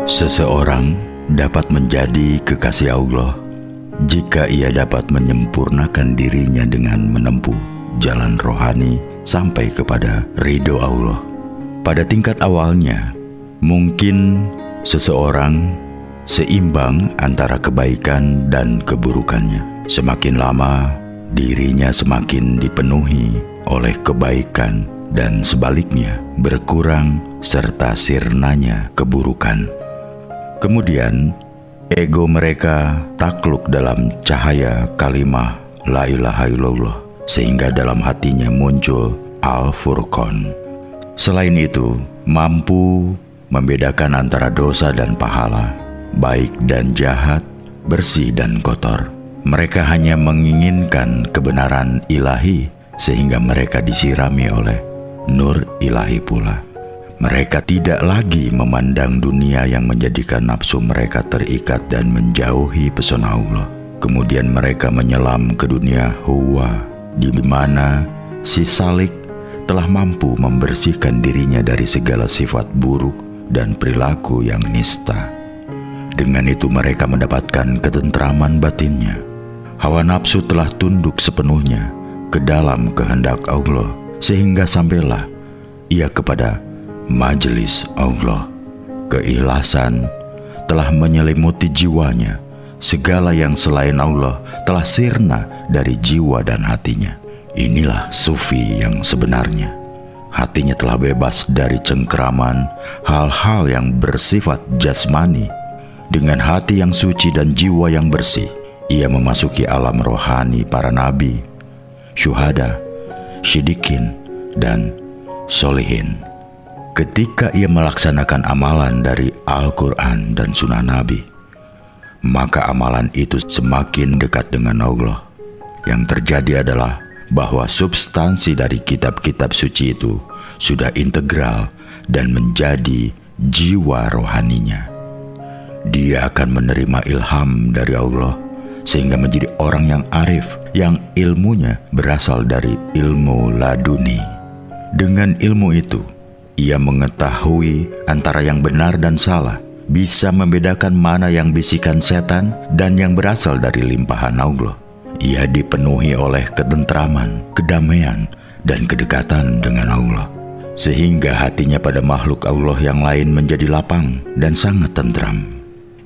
Seseorang dapat menjadi kekasih Allah jika ia dapat menyempurnakan dirinya dengan menempuh jalan rohani sampai kepada ridho Allah. Pada tingkat awalnya, mungkin seseorang seimbang antara kebaikan dan keburukannya. Semakin lama, dirinya semakin dipenuhi oleh kebaikan dan sebaliknya berkurang serta sirnanya keburukan. Kemudian, ego mereka takluk dalam cahaya kalimah la ilaha illallah, sehingga dalam hatinya muncul Al-Furqan. Selain itu, mampu membedakan antara dosa dan pahala, baik dan jahat, bersih dan kotor. Mereka hanya menginginkan kebenaran ilahi, sehingga mereka disirami oleh nur ilahi pula. Mereka tidak lagi memandang dunia yang menjadikan nafsu mereka terikat dan menjauhi pesona Allah. Kemudian mereka menyelam ke dunia huwa, di mana si salik telah mampu membersihkan dirinya dari segala sifat buruk dan perilaku yang nista. Dengan itu mereka mendapatkan ketentraman batinnya. Hawa nafsu telah tunduk sepenuhnya ke dalam kehendak Allah, sehingga sampailah ia kepada majelis Allah. Keikhlasan telah menyelimuti jiwanya. Segala yang selain Allah telah sirna dari jiwa dan hatinya. Inilah sufi yang sebenarnya. Hatinya telah bebas dari cengkeraman hal-hal yang bersifat jasmani. Dengan hati yang suci dan jiwa yang bersih, ia memasuki alam rohani para nabi, syuhada, syidikin, dan solihin. Ketika ia melaksanakan amalan dari Al-Quran dan Sunnah Nabi, maka amalan itu semakin dekat dengan Allah. Yang terjadi adalah bahwa substansi dari kitab-kitab suci itu sudah integral dan menjadi jiwa rohaninya. Dia akan menerima ilham dari Allah, sehingga menjadi orang yang arif, yang ilmunya berasal dari ilmu laduni. Dengan ilmu itu, ia mengetahui antara yang benar dan salah, bisa membedakan mana yang bisikan setan dan yang berasal dari limpahan Allah. Ia dipenuhi oleh ketentraman, kedamaian, dan kedekatan dengan Allah, sehingga hatinya pada makhluk Allah yang lain menjadi lapang dan sangat tentram.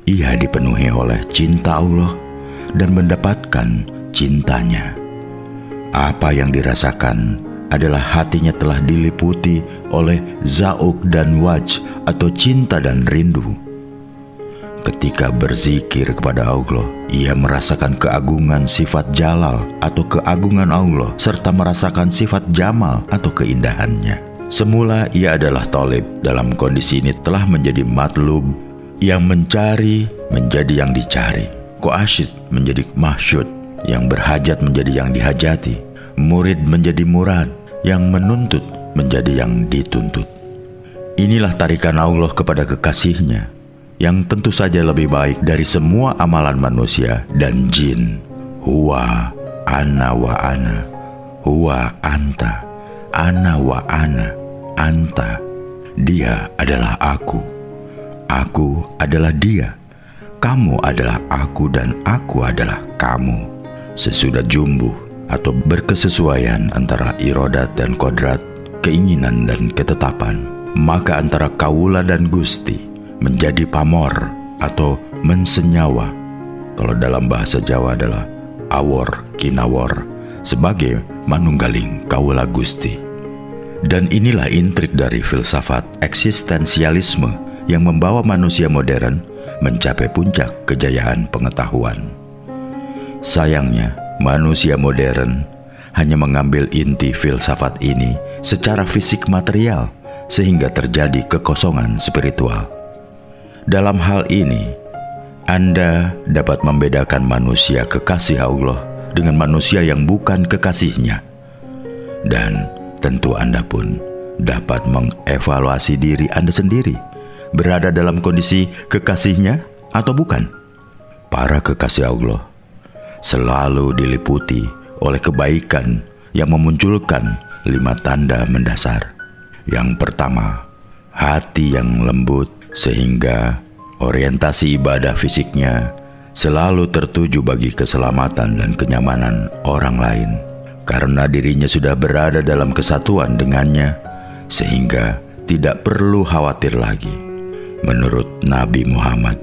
Ia dipenuhi oleh cinta Allah dan mendapatkan cintanya. Apa yang dirasakan adalah hatinya telah diliputi oleh zauk dan waj atau cinta dan rindu. Ketika berzikir kepada Allah, ia merasakan keagungan sifat jalal atau keagungan Allah, serta merasakan sifat jamal atau keindahannya. Semula ia adalah thalib, dalam kondisi ini telah menjadi matlub, yang mencari menjadi yang dicari, qasid menjadi mahsyud, yang berhajat menjadi yang dihajati, murid menjadi murad, yang menuntut menjadi yang dituntut. Inilah tarikan Allah kepada kekasihnya, yang tentu saja lebih baik dari semua amalan manusia dan jin. Huwa ana wa ana, huwa anta, ana wa ana, anta. Dia adalah aku adalah dia, kamu adalah aku, dan aku adalah kamu. Sesudah jumbuh atau berkesesuaian antara irodat dan kodrat, keinginan dan ketetapan, maka antara kaula dan Gusti menjadi pamor atau mensenyawa. Kalau dalam bahasa Jawa adalah awor kinawor, sebagai manunggaling kaula Gusti. Dan inilah intrik dari filsafat eksistensialisme yang membawa manusia modern mencapai puncak kejayaan pengetahuan. Sayangnya, manusia modern hanya mengambil inti filsafat ini secara fisik material, sehingga terjadi kekosongan spiritual. Dalam hal ini, Anda dapat membedakan manusia kekasih Allah dengan manusia yang bukan kekasihnya. Dan tentu Anda pun dapat mengevaluasi diri Anda sendiri, berada dalam kondisi kekasihnya atau bukan. Para kekasih Allah selalu diliputi oleh kebaikan yang memunculkan 5 tanda mendasar. Yang pertama, hati yang lembut sehingga Orientasi ibadah fisiknya selalu tertuju bagi keselamatan dan kenyamanan orang lain, karena dirinya sudah berada dalam kesatuan dengannya, sehingga tidak perlu khawatir lagi. Menurut Nabi Muhammad,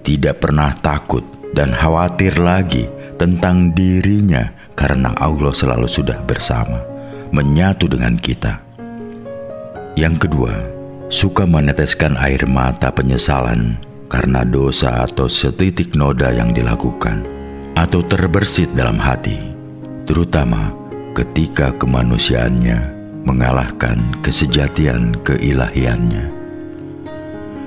tidak pernah takut dan khawatir lagi tentang dirinya, karena Allah selalu sudah bersama, menyatu dengan kita. Yang kedua, suka meneteskan air mata penyesalan karena dosa atau setitik noda yang dilakukan, atau terbersit dalam hati, terutama ketika kemanusiaannya mengalahkan kesejatian keilahiannya.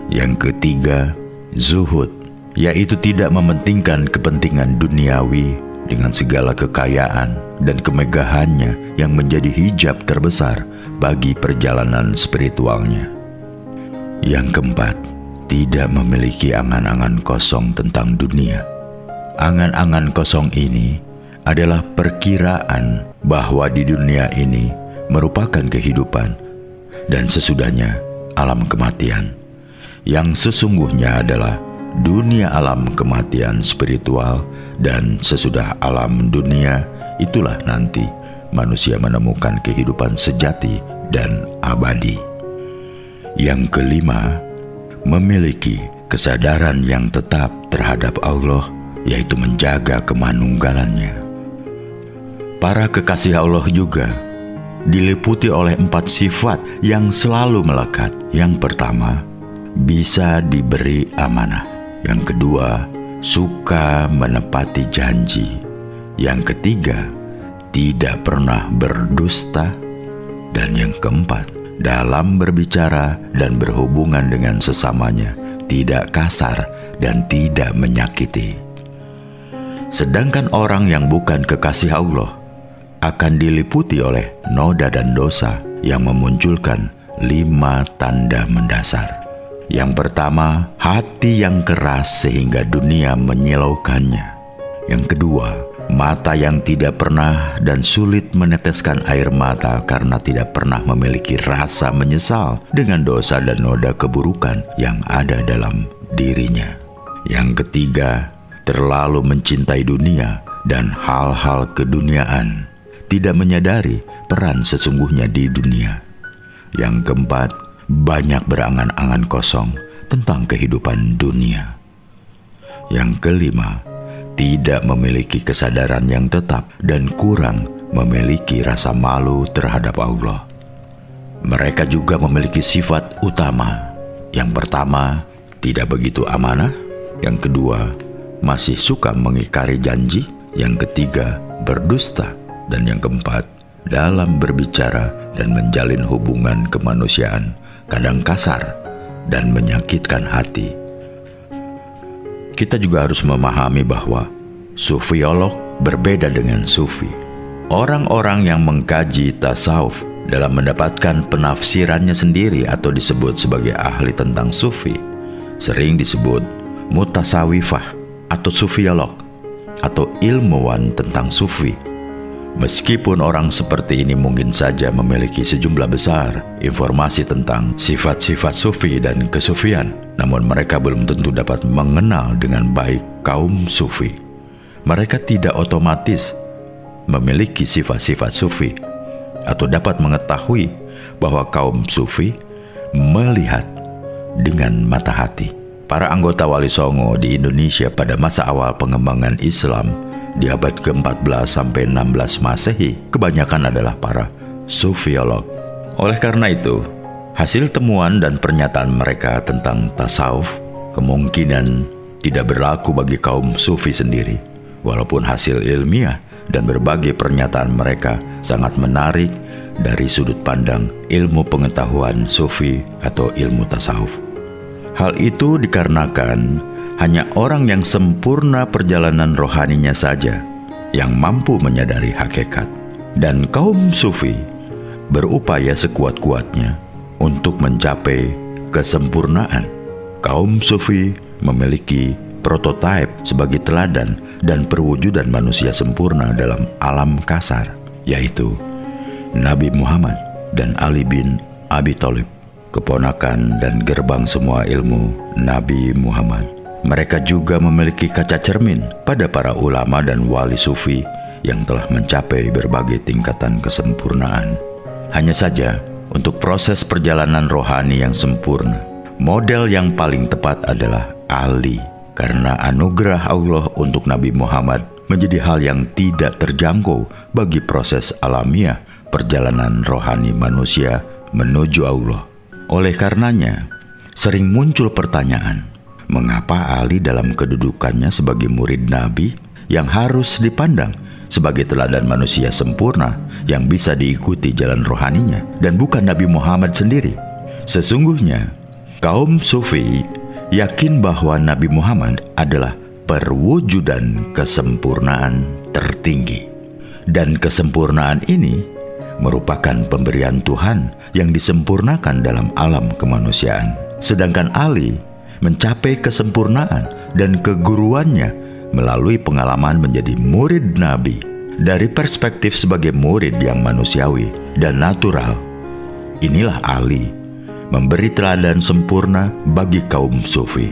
Yang ketiga, zuhud, yaitu tidak mementingkan kepentingan duniawi dengan segala kekayaan dan kemegahannya yang menjadi hijab terbesar bagi perjalanan spiritualnya. Yang keempat, tidak memiliki angan-angan kosong tentang dunia. Angan-angan kosong ini adalah perkiraan bahwa di dunia ini merupakan kehidupan dan sesudahnya alam kematian, yang sesungguhnya adalah dunia alam kematian spiritual, dan sesudah alam dunia itulah nanti manusia menemukan kehidupan sejati dan abadi. Yang kelima, memiliki kesadaran yang tetap terhadap Allah, yaitu menjaga kemanunggalannya. Para kekasih Allah juga diliputi oleh 4 sifat yang selalu melekat. Yang pertama, bisa diberi amanah. Yang kedua, suka menepati janji. Yang ketiga, tidak pernah berdusta. Dan yang keempat, dalam berbicara dan berhubungan dengan sesamanya tidak kasar dan tidak menyakiti. Sedangkan orang yang bukan kekasih Allah akan diliputi oleh noda dan dosa yang memunculkan 5 tanda mendasar. Yang pertama, hati yang keras sehingga dunia menyilaukannya. Yang kedua, mata yang tidak pernah dan sulit meneteskan air mata karena tidak pernah memiliki rasa menyesal dengan dosa dan noda keburukan yang ada dalam dirinya. Yang ketiga, terlalu mencintai dunia dan hal-hal keduniaan, tidak menyadari peran sesungguhnya di dunia. Yang keempat, banyak berangan-angan kosong tentang kehidupan dunia. Yang kelima, tidak memiliki kesadaran yang tetap dan kurang memiliki rasa malu terhadap Allah. Mereka juga memiliki sifat utama. Yang pertama, tidak begitu amanah. Yang kedua, masih suka mengingkari janji. Yang ketiga, berdusta. Dan yang keempat, dalam berbicara dan menjalin hubungan kemanusiaan kadang kasar dan menyakitkan hati. Kita juga harus memahami bahwa sufiolog berbeda dengan sufi. Orang-orang yang mengkaji tasawuf dalam mendapatkan penafsirannya sendiri atau disebut sebagai ahli tentang sufi sering disebut mutasawifah atau sufiolog atau ilmuwan tentang sufi. Meskipun orang seperti ini mungkin saja memiliki sejumlah besar informasi tentang sifat-sifat sufi dan kesufian, namun mereka belum tentu dapat mengenal dengan baik kaum sufi. Mereka tidak otomatis memiliki sifat-sifat sufi atau dapat mengetahui bahwa kaum sufi melihat dengan mata hati. Para anggota Wali Songo di Indonesia pada masa awal pengembangan Islam di abad ke-14 sampai 16 Masehi kebanyakan adalah para sufiolog. Oleh karena itu, hasil temuan dan pernyataan mereka tentang tasawuf kemungkinan tidak berlaku bagi kaum sufi sendiri. Walaupun hasil ilmiah dan berbagai pernyataan mereka sangat menarik dari sudut pandang ilmu pengetahuan sufi atau ilmu tasawuf. Hal itu dikarenakan hanya orang yang sempurna perjalanan rohaninya saja yang mampu menyadari hakikat. Dan kaum sufi berupaya sekuat-kuatnya untuk mencapai kesempurnaan. Kaum sufi memiliki prototipe sebagai teladan dan perwujudan manusia sempurna dalam alam kasar, yaitu Nabi Muhammad dan Ali bin Abi Thalib. keponakan dan gerbang semua ilmu Nabi Muhammad. Mereka juga memiliki kaca cermin pada para ulama dan wali sufi yang telah mencapai berbagai tingkatan kesempurnaan. Hanya saja, untuk proses perjalanan rohani yang sempurna, model yang paling tepat adalah Ali, karena anugerah Allah untuk Nabi Muhammad menjadi hal yang tidak terjangkau bagi proses alamiah perjalanan rohani manusia menuju Allah. Oleh karenanya, sering muncul pertanyaan, mengapa Ali dalam kedudukannya sebagai murid Nabi yang harus dipandang sebagai teladan manusia sempurna yang bisa diikuti jalan rohaninya dan bukan Nabi Muhammad sendiri? Sesungguhnya, kaum Sufi yakin bahwa Nabi Muhammad adalah perwujudan kesempurnaan tertinggi. Dan kesempurnaan ini merupakan pemberian Tuhan yang disempurnakan dalam alam kemanusiaan. Sedangkan Ali mencapai kesempurnaan dan keguruannya melalui pengalaman menjadi murid Nabi dari perspektif sebagai murid yang manusiawi dan natural. Inilah Ali memberi teladan sempurna bagi kaum Sufi.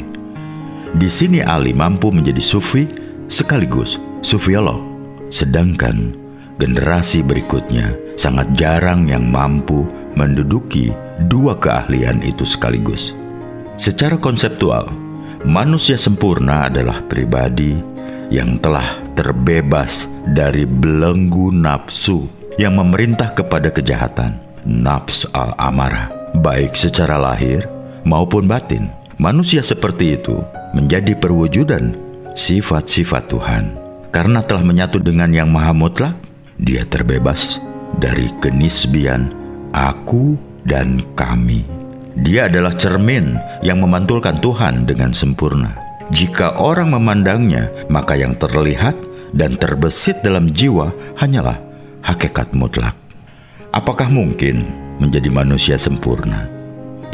Di sini Ali mampu menjadi Sufi sekaligus Sufiolog, sedangkan generasi berikutnya sangat jarang yang mampu menduduki dua keahlian itu sekaligus. Secara konseptual, manusia sempurna adalah pribadi yang telah terbebas dari belenggu nafsu yang memerintah kepada kejahatan, nafs al-amarah, baik secara lahir maupun batin. Manusia seperti itu menjadi perwujudan sifat-sifat Tuhan. Karena telah menyatu dengan yang maha mutlak, dia terbebas dari kenisbian aku dan kami. Dia adalah cermin yang memantulkan Tuhan dengan sempurna. Jika orang memandangnya, maka yang terlihat dan terbesit dalam jiwa hanyalah hakikat mutlak. Apakah mungkin menjadi manusia sempurna?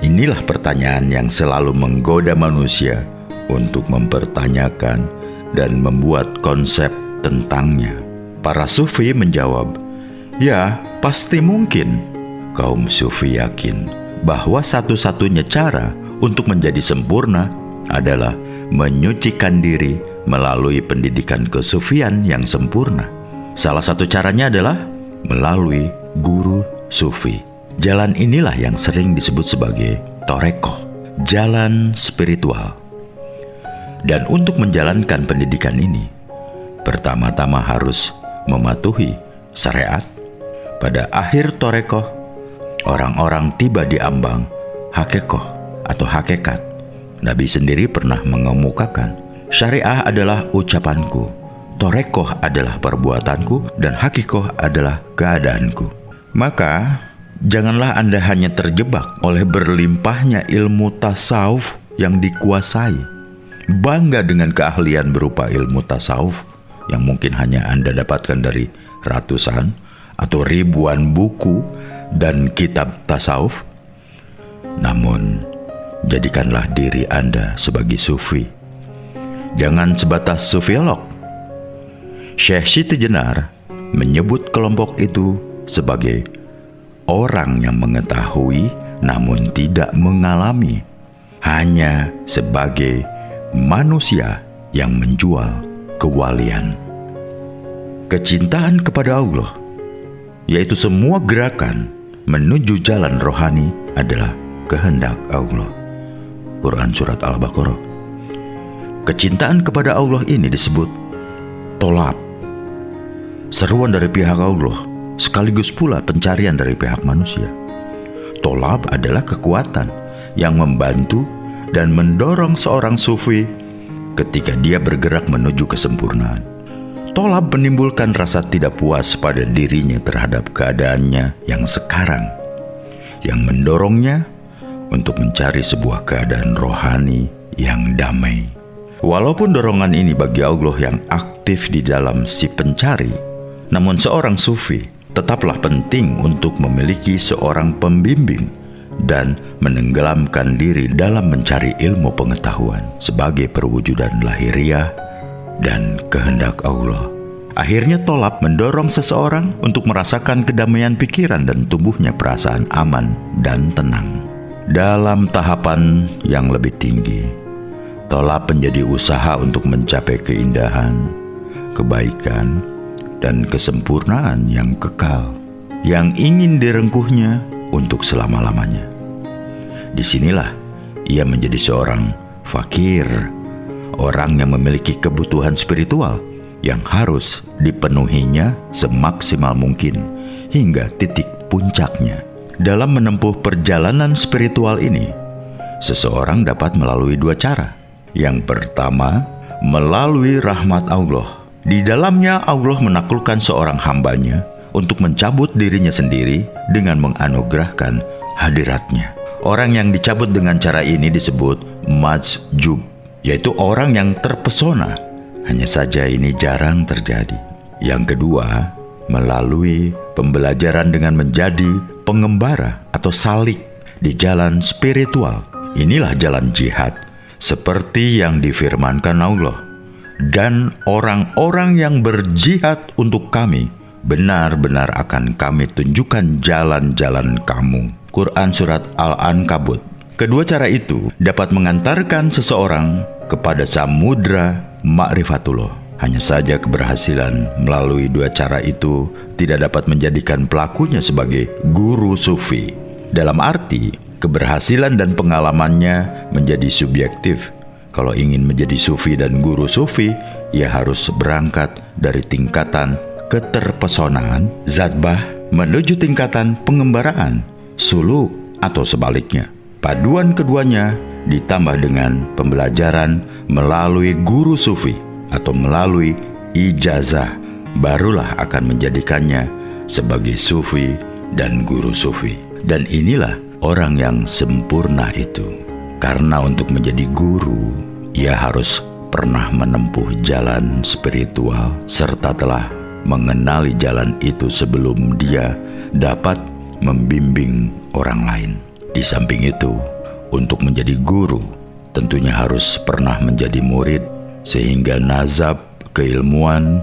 Inilah pertanyaan yang selalu menggoda manusia untuk mempertanyakan dan membuat konsep tentangnya. Para Sufi menjawab, ya, pasti mungkin. Kaum Sufi yakin bahwa satu-satunya cara untuk menjadi sempurna adalah menyucikan diri melalui pendidikan kesufian yang sempurna. Salah satu caranya adalah melalui guru Sufi. Jalan inilah yang sering disebut sebagai Torekoh, jalan spiritual. Dan untuk menjalankan pendidikan ini, pertama-tama harus mematuhi syariat. Pada akhir Torekoh, orang-orang tiba di ambang hakekoh atau hakikat. Nabi sendiri pernah mengemukakan, syariah adalah ucapanku, Torekoh adalah perbuatanku, dan hakikoh adalah keadaanku. Maka janganlah Anda hanya terjebak oleh berlimpahnya ilmu tasawuf yang dikuasai, bangga dengan keahlian berupa ilmu tasawuf yang mungkin hanya Anda dapatkan dari ratusan atau ribuan buku dan kitab tasawuf. Namun, jadikanlah diri Anda sebagai sufi. Jangan sebatas sufiolog. Syekh Siti Jenar menyebut kelompok itu sebagai orang yang mengetahui namun tidak mengalami, hanya sebagai manusia yang menjual kewalian. Kecintaan kepada Allah, yaitu semua gerakan menuju jalan rohani, adalah kehendak Allah. Quran Surat Al-Baqarah. Kecintaan kepada Allah ini disebut tolab, seruan dari pihak Allah, sekaligus pula pencarian dari pihak manusia. Tolab adalah kekuatan yang membantu dan mendorong seorang sufi ketika dia bergerak menuju kesempurnaan. Tolab menimbulkan rasa tidak puas pada dirinya terhadap keadaannya yang sekarang, yang mendorongnya untuk mencari sebuah keadaan rohani yang damai. Walaupun dorongan ini bagi Allah yang aktif di dalam si pencari, namun seorang sufi tetaplah penting untuk memiliki seorang pembimbing dan menenggelamkan diri dalam mencari ilmu pengetahuan sebagai perwujudan lahiriah dan kehendak Allah. Akhirnya tolab mendorong seseorang untuk merasakan kedamaian pikiran dan tumbuhnya perasaan aman dan tenang. dalam tahapan yang lebih tinggi. Tolap menjadi usaha untuk mencapai keindahan, kebaikan, dan kesempurnaan yang kekal, yang ingin direngkuhnya untuk selama-lamanya. Disinilah ia menjadi seorang fakir, orang yang memiliki kebutuhan spiritual yang harus dipenuhinya semaksimal mungkin hingga titik puncaknya. Dalam menempuh perjalanan spiritual ini, seseorang dapat melalui dua cara. Yang pertama, melalui rahmat Allah. Di dalamnya Allah menaklukkan seorang hambanya untuk mencabut dirinya sendiri dengan menganugerahkan hadiratnya. Orang yang dicabut dengan cara ini disebut majjub, yaitu orang yang terpesona. Hanya saja ini jarang terjadi. Yang kedua, melalui pembelajaran dengan menjadi pengembara atau salik di jalan spiritual. Inilah jalan jihad, seperti yang difirmankan Allah. Dan orang-orang yang berjihad untuk kami, benar-benar akan kami tunjukkan jalan-jalan kamu. Quran Surat Al-Ankabut. Kedua cara itu dapat mengantarkan seseorang kepada samudra ma'rifatullah. Hanya saja keberhasilan melalui dua cara itu tidak dapat menjadikan pelakunya sebagai guru sufi. Dalam arti, keberhasilan dan pengalamannya menjadi subjektif. Kalau ingin menjadi sufi dan guru sufi, ia harus berangkat dari tingkatan keterpesonaan, zatbah, menuju tingkatan pengembaraan, suluk, atau sebaliknya. Paduan keduanya ditambah dengan pembelajaran melalui guru sufi atau melalui ijazah, barulah akan menjadikannya sebagai sufi dan guru sufi. Dan inilah orang yang sempurna itu. Karena untuk menjadi guru, ia harus pernah menempuh jalan spiritual serta telah mengenali jalan itu sebelum dia dapat membimbing orang lain. Di samping itu, untuk menjadi guru, tentunya harus pernah menjadi murid sehingga nazab, keilmuan,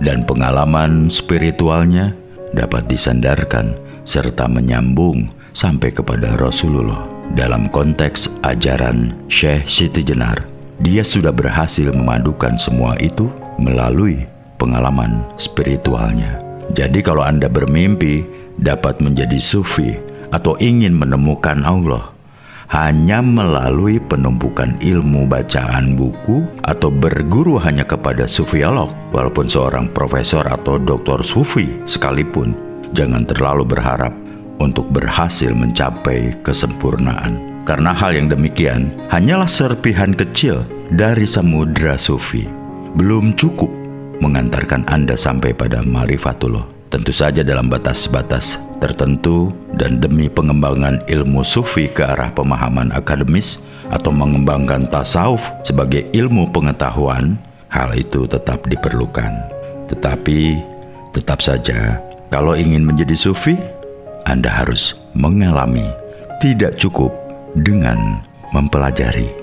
dan pengalaman spiritualnya dapat disandarkan serta menyambung sampai kepada Rasulullah. Dalam konteks ajaran Syekh Siti Jenar, dia sudah berhasil memadukan semua itu melalui pengalaman spiritualnya. Jadi kalau Anda bermimpi dapat menjadi sufi atau ingin menemukan Allah hanya melalui penumpukan ilmu bacaan buku atau berguru hanya kepada sufiolog, walaupun seorang profesor atau doktor sufi sekalipun, jangan terlalu berharap untuk berhasil mencapai kesempurnaan. Karena hal yang demikian hanyalah serpihan kecil dari samudra sufi. Belum cukup mengantarkan Anda sampai pada ma'rifatullah. Tentu saja dalam batas-batas tertentu dan demi pengembangan ilmu sufi ke arah pemahaman akademis atau mengembangkan tasawuf sebagai ilmu pengetahuan, hal itu tetap diperlukan. Tetapi tetap saja kalau ingin menjadi sufi, Anda harus mengalami, tidak cukup dengan mempelajari.